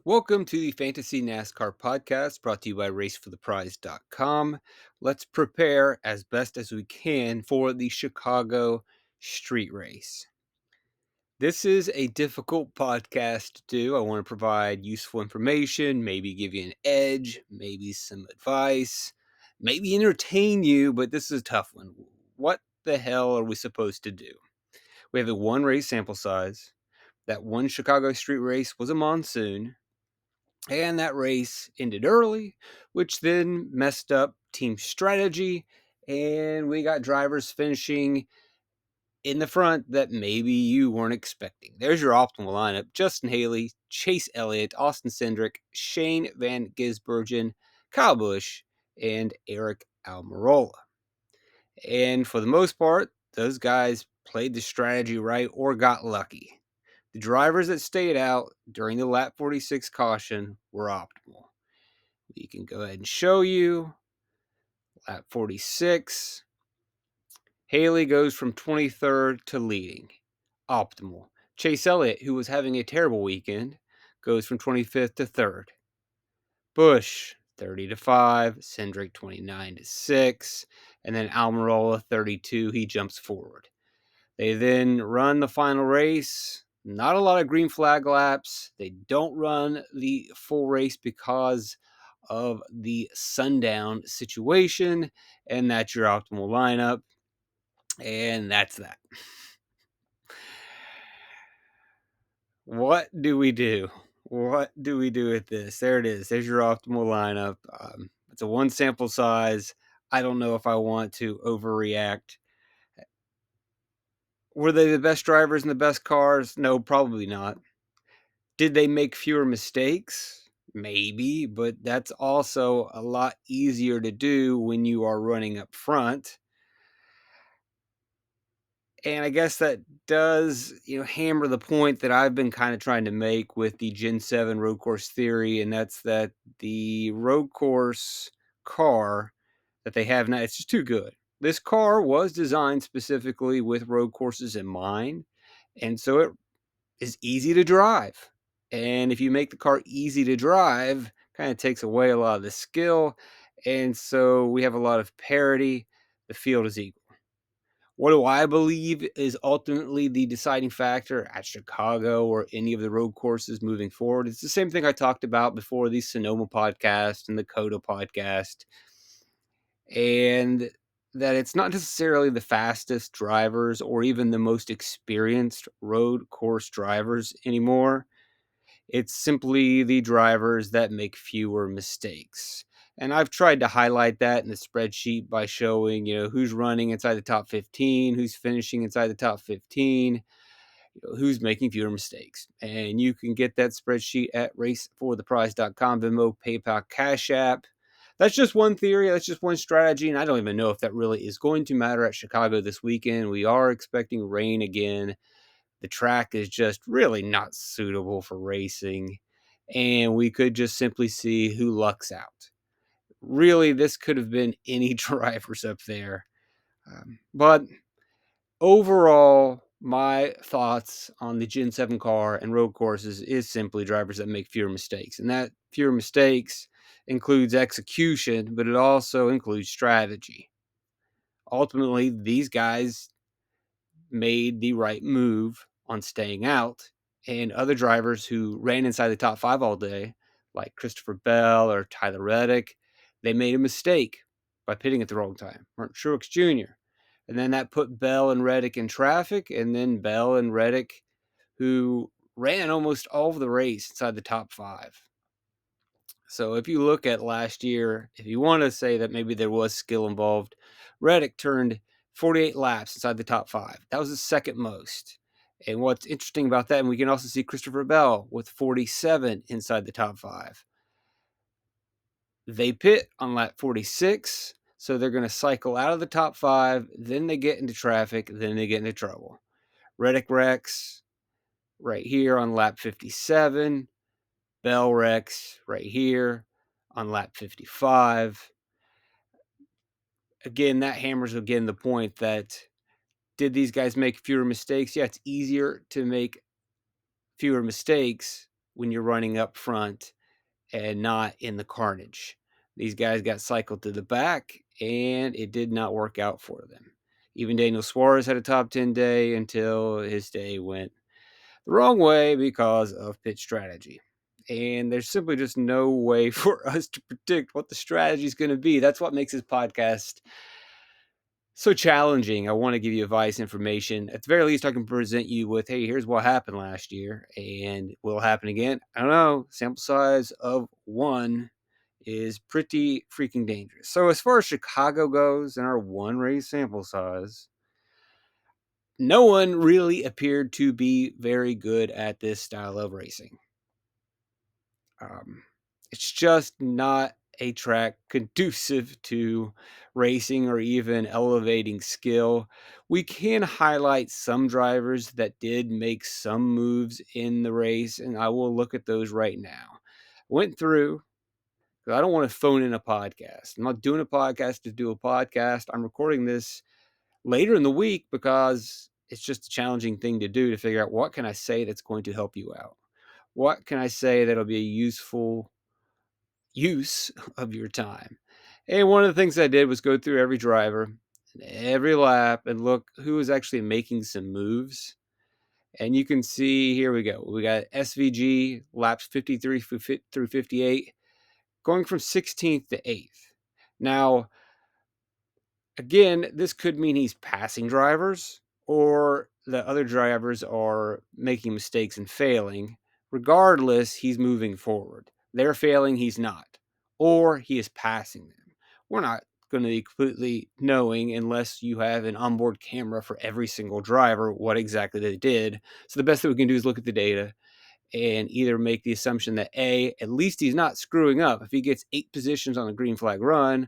Welcome to the Fantasy NASCAR podcast brought to you by RaceForThePrize.com. Let's prepare as best as we can for the Chicago Street Race. This is a difficult podcast to do. I want to provide useful information, maybe give you an edge, maybe some advice, maybe entertain you, but this is a tough one. What the hell are we supposed to do? We have a one race sample size. That one Chicago Street Race was a monsoon. And that race ended early, which then messed up team strategy. And we got drivers finishing in the front that maybe you weren't expecting. There's your optimal lineup: Justin Haley, Chase Elliott, Austin Cindric, Shane Van Gisbergen, Kyle Busch, and Eric Almirola. And for the most part, those guys played the strategy right or got lucky. The drivers that stayed out during the lap 46 caution were optimal. We can go ahead and show you lap 46. Haley goes from 23rd to leading. Optimal. Chase Elliott, who was having a terrible weekend, goes from 25th to 3rd. Busch, 30 to 5. Cindric, 29 to 6. And then Almirola, 32. He jumps forward. They then run the final race. Not a lot of green flag laps. They don't run the full race because of the sundown situation, and that's your optimal lineup. And that's that. What do we do? What do we do with this? There it is. There's your optimal lineup. It's a one sample size. I don't know if I want to overreact. Were they the best drivers and the best cars? No, probably not. Did they make fewer mistakes? Maybe, but that's also a lot easier to do when you are running up front. And I guess that does, hammer the point that I've been kind of trying to make with the Gen 7 road course theory, and that's that the road course car that they have now, it's just too good. This car was designed specifically with road courses in mind, and so it is easy to drive. And if you make the car easy to drive, kind of takes away a lot of the skill, and so we have a lot of parity. The field is equal. What do I believe is ultimately the deciding factor at Chicago or any of the road courses moving forward? It's the same thing I talked about before the Sonoma podcast and the Coda podcast. And that it's not necessarily the fastest drivers or even the most experienced road course drivers anymore. It's simply the drivers that make fewer mistakes. And I've tried to highlight that in the spreadsheet by showing, who's running inside the top 15, who's finishing inside the top 15, who's making fewer mistakes. And you can get that spreadsheet at racefortheprize.com, Venmo, PayPal, Cash App. That's just one theory. That's just one strategy. And I don't even know if that really is going to matter at Chicago this weekend. We are expecting rain again. The track is just really not suitable for racing, and we could just simply see who lucks out. Really, this could have been any drivers up there. But overall, my thoughts on the Gen 7 car and road courses is simply drivers that make fewer mistakes. And that fewer mistakes includes execution, but it also includes strategy. Ultimately, these guys made the right move on staying out, and other drivers who ran inside the top 5 all day, like Christopher Bell or Tyler Reddick, they made a mistake by pitting at the wrong time, or Truex Jr. And then that put Bell and Reddick in traffic, and then Bell and Reddick, who ran almost all of the race inside the top 5. So if you look at last year, if you want to say that maybe there was skill involved, Reddick turned 48 laps inside the top 5. That was the second most. And what's interesting about that, and we can also see Christopher Bell with 47 inside the top 5. They pit on lap 46, so they're going to cycle out of the top 5, then they get into traffic, then they get into trouble. Reddick wrecks right here on lap 57. Bell wrecks right here on lap 55. Again, that hammers again the point that did these guys make fewer mistakes? Yeah, it's easier to make fewer mistakes when you're running up front and not in the carnage. These guys got cycled to the back, and it did not work out for them. Even Daniel Suarez had a top 10 day until his day went the wrong way because of pit strategy. And there's simply just no way for us to predict what the strategy is going to be. That's what makes this podcast so challenging. I want to give you advice, information. At the very least, I can present you with, hey, here's what happened last year, and will it happen again? I don't know. Sample size of 1 is pretty freaking dangerous. So as far as Chicago goes and our 1 race sample size, no one really appeared to be very good at this style of racing. It's just not a track conducive to racing or even elevating skill. We can highlight some drivers that did make some moves in the race, and I will look at those right now. Went through, because I don't want to phone in a podcast. I'm not doing a podcast to do a podcast. I'm recording this later in the week because it's just a challenging thing to do, to figure out what can I say that's going to help you out. What can I say that'll be a useful use of your time? And one of the things I did was go through every driver, every lap, and look who was actually making some moves. And you can see, here we go. We got SVG laps 53 through 58, going from 16th to 8th. Now, again, this could mean he's passing drivers, or the other drivers are making mistakes and failing. Regardless, he's moving forward. They're failing, he's not. Or he is passing them. We're not going to be completely knowing unless you have an onboard camera for every single driver what exactly they did. So the best that we can do is look at the data and either make the assumption that A, at least he's not screwing up. If he gets 8 positions on a green flag run,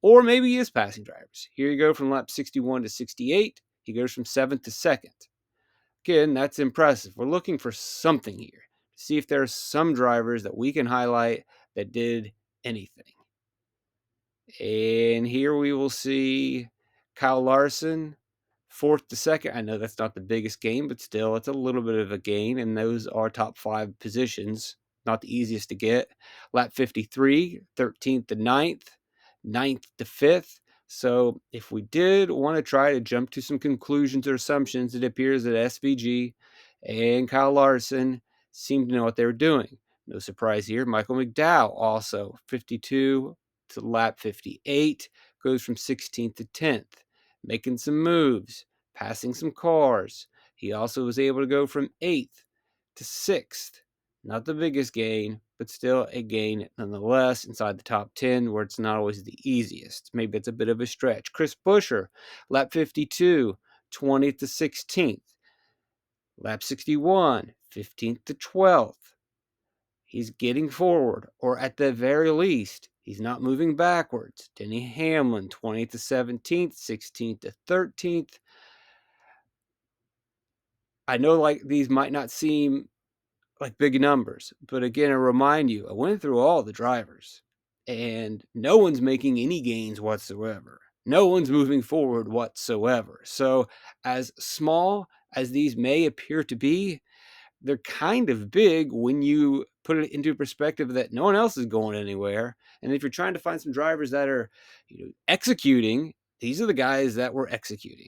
or maybe he is passing drivers. Here you go from lap 61 to 68. He goes from 7th to 2nd. Again, that's impressive. We're looking for something here. See if there are some drivers that we can highlight that did anything. And here we will see Kyle Larson, 4th to 2nd. I know that's not the biggest gain, but still, it's a little bit of a gain. And those are top 5 positions. Not the easiest to get. Lap 53, 13th to 9th, 9th to 5th. So if we did want to try to jump to some conclusions or assumptions, it appears that SVG and Kyle Larson seemed to know what they were doing. No surprise here. Michael McDowell also 52 to lap 58, goes from 16th to 10th, making some moves, passing some cars. He also was able to go from 8th to 6th. Not the biggest gain, but still a gain nonetheless inside the top 10, where it's not always the easiest. Maybe it's a bit of a stretch. Chris Buescher, lap 52, 20th to 16th. Lap 61, 15th to 12th. He's getting forward, or at the very least, he's not moving backwards. Denny Hamlin, 20th to 17th, 16th to 13th. I know like these might not seem like big numbers, but again, I remind you, I went through all the drivers, and no one's making any gains whatsoever. No one's moving forward whatsoever. So as small as these may appear to be, they're kind of big when you put it into perspective that no one else is going anywhere. And if you're trying to find some drivers that are, executing, these are the guys that were executing.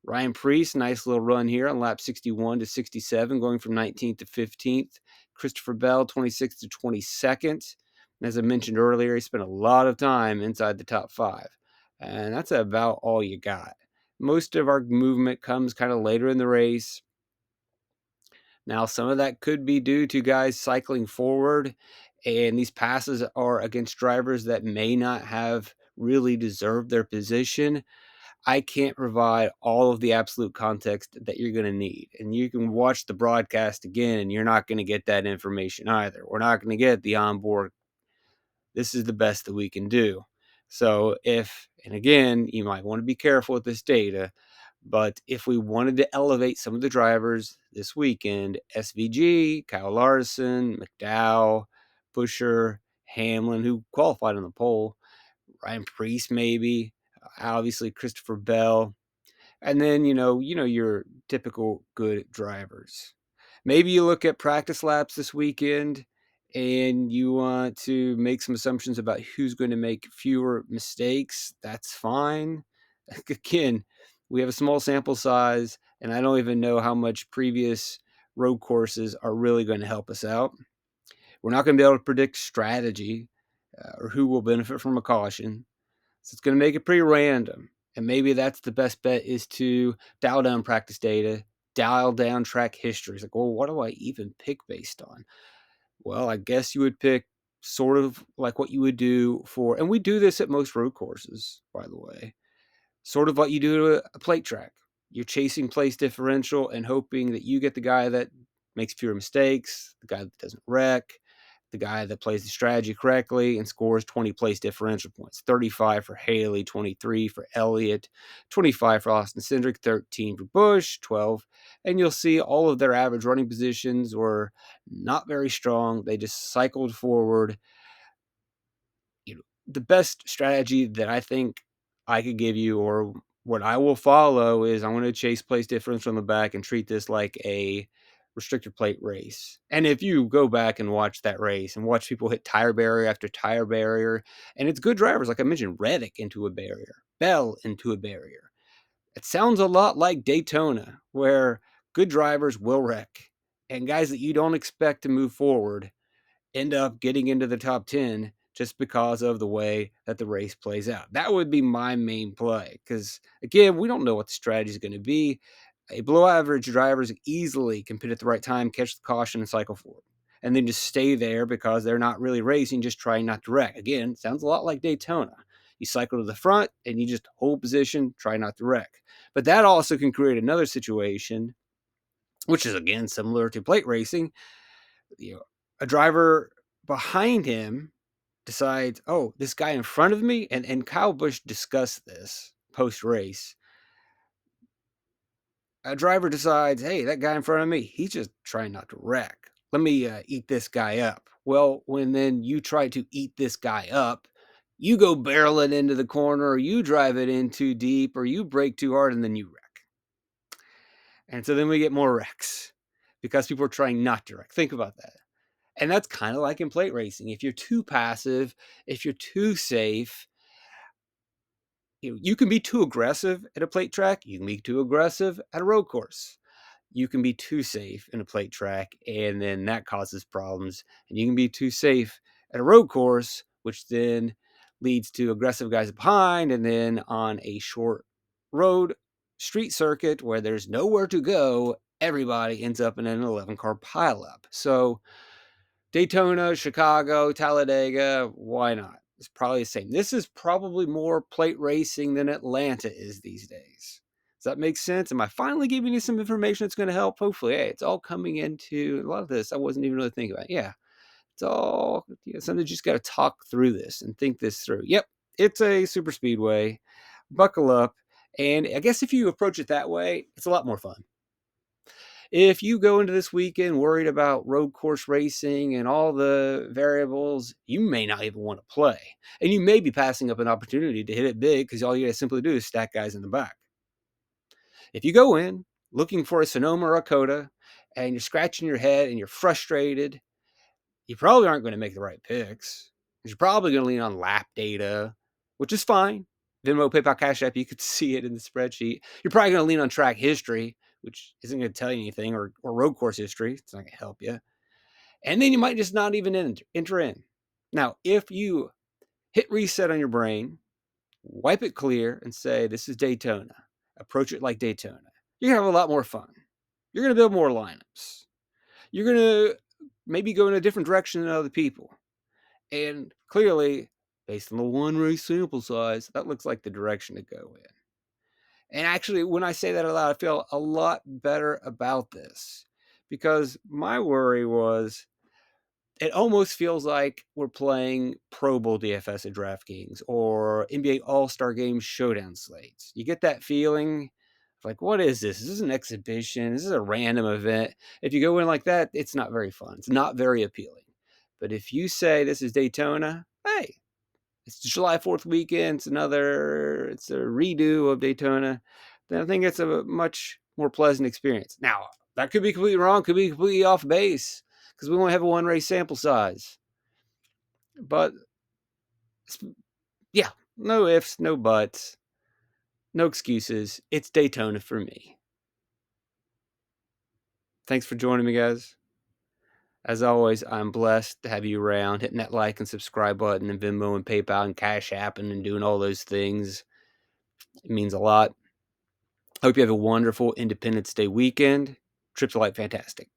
Ryan Preece, nice little run here on lap 61 to 67, going from 19th to 15th. Christopher Bell, 26th to 22nd. And as I mentioned earlier, he spent a lot of time inside the top 5. And that's about all you got. Most of our movement comes kind of later in the race. Now, some of that could be due to guys cycling forward, and these passes are against drivers that may not have really deserved their position. I can't provide all of the absolute context that you're going to need. And you can watch the broadcast again, and you're not going to get that information either. We're not going to get the onboard. This is the best that we can do. So and again, you might want to be careful with this data, but if we wanted to elevate some of the drivers this weekend, SVG, Kyle Larson, McDowell, Buescher, Hamlin, who qualified on the pole, Ryan Preece maybe, obviously Christopher Bell, and then your typical good drivers. Maybe you look at practice laps this weekend and you want to make some assumptions about who's going to make fewer mistakes. That's fine. Again, we have a small sample size, and I don't even know how much previous road courses are really going to help us out. We're not going to be able to predict strategy or who will benefit from a caution. So it's going to make it pretty random. And maybe that's the best bet, is to dial down practice data, dial down track history. It's like, well, what do I even pick based on? Well, I guess you would pick sort of like what you would do for, and we do this at most road courses, by the way, sort of what you do to a plate track. You're chasing place differential and hoping that you get the guy that makes fewer mistakes, the guy that doesn't wreck, the guy that plays the strategy correctly and scores 20 place differential points. 35 for Haley, 23 for Elliott, 25 for Austin Cindric, 13 for Busch, 12. And you'll see all of their average running positions were not very strong. They just cycled forward. The best strategy that I think I could give you, or what I will follow, is I'm going to chase place difference on the back and treat this like a restrictor plate race. And if you go back and watch that race and watch people hit tire barrier after tire barrier, and it's good drivers, like I mentioned, Reddick into a barrier, Bell into a barrier. It sounds a lot like Daytona, where good drivers will wreck, and guys that you don't expect to move forward end up getting into the top 10 just because of the way that the race plays out. That would be my main play, because again, we don't know what the strategy is going to be. A below average drivers easily can pit at the right time, catch the caution, and cycle forward, and then just stay there because they're not really racing, just trying not to wreck. Again, sounds a lot like Daytona. You cycle to the front and you just hold position, try not to wreck. But that also can create another situation, which is again similar to plate racing. A driver behind him decides, oh, this guy in front of me, and Kyle Busch discussed this post race. A driver decides, hey, that guy in front of me, he's just trying not to wreck. Let me eat this guy up. Well, when then you try to eat this guy up, you go barreling into the corner, or you drive it in too deep, or you brake too hard, and then you wreck. And so then we get more wrecks because people are trying not to wreck. Think about that. And that's kind of like in plate racing. If you're too passive, if you're too safe, you can be too aggressive at a plate track. You can be too aggressive at a road course. You can be too safe in a plate track, and then that causes problems. And you can be too safe at a road course, which then leads to aggressive guys behind. And then on a short road street circuit where there's nowhere to go, everybody ends up in an 11-car pileup. So Daytona, Chicago, Talladega, why not? It's probably the same. This is probably more plate racing than Atlanta is these days. Does that make sense? Am I finally giving you some information that's going to help? Hopefully. Hey, it's all coming into a lot of this I wasn't even really thinking about. Yeah, it's all something you just got to talk through this and think this through. Yep, it's a super speedway. Buckle up. And I guess if you approach it that way, it's a lot more fun. If you go into this weekend worried about road course racing and all the variables, you may not even want to play. And you may be passing up an opportunity to hit it big because all you got to simply do is stack guys in the back. If you go in looking for a Sonoma or a Coda and you're scratching your head and you're frustrated, you probably aren't going to make the right picks. You're probably going to lean on lap data, which is fine. Venmo, PayPal, Cash App, you could see it in the spreadsheet. You're probably going to lean on track history, which isn't going to tell you anything, or road course history. It's not going to help you. And then you might just not even enter in. Now, if you hit reset on your brain, wipe it clear, and say, this is Daytona, approach it like Daytona, you're going to have a lot more fun. You're going to build more lineups. You're going to maybe go in a different direction than other people. And clearly, based on the one race sample size, that looks like the direction to go in. And actually, when I say that aloud, I feel a lot better about this, because my worry was, it almost feels like we're playing Pro Bowl DFS at DraftKings or NBA All-Star Game showdown slates. You get that feeling of like, what is this? Is this an exhibition? Is this a random event? If you go in like that, it's not very fun. It's not very appealing. But if you say this is Daytona, hey, it's July 4th weekend. It's a redo of Daytona. Then I think it's a much more pleasant experience. Now, That could be completely wrong, could be completely off base, because we only have a one race sample size. But yeah, no ifs, no buts, no excuses. It's Daytona for me. Thanks for joining me, guys. As always, I'm blessed to have you around, hitting that like and subscribe button, and Venmo and PayPal and Cash App and doing all those things. It means a lot. Hope you have a wonderful Independence Day weekend. Trips are like fantastic.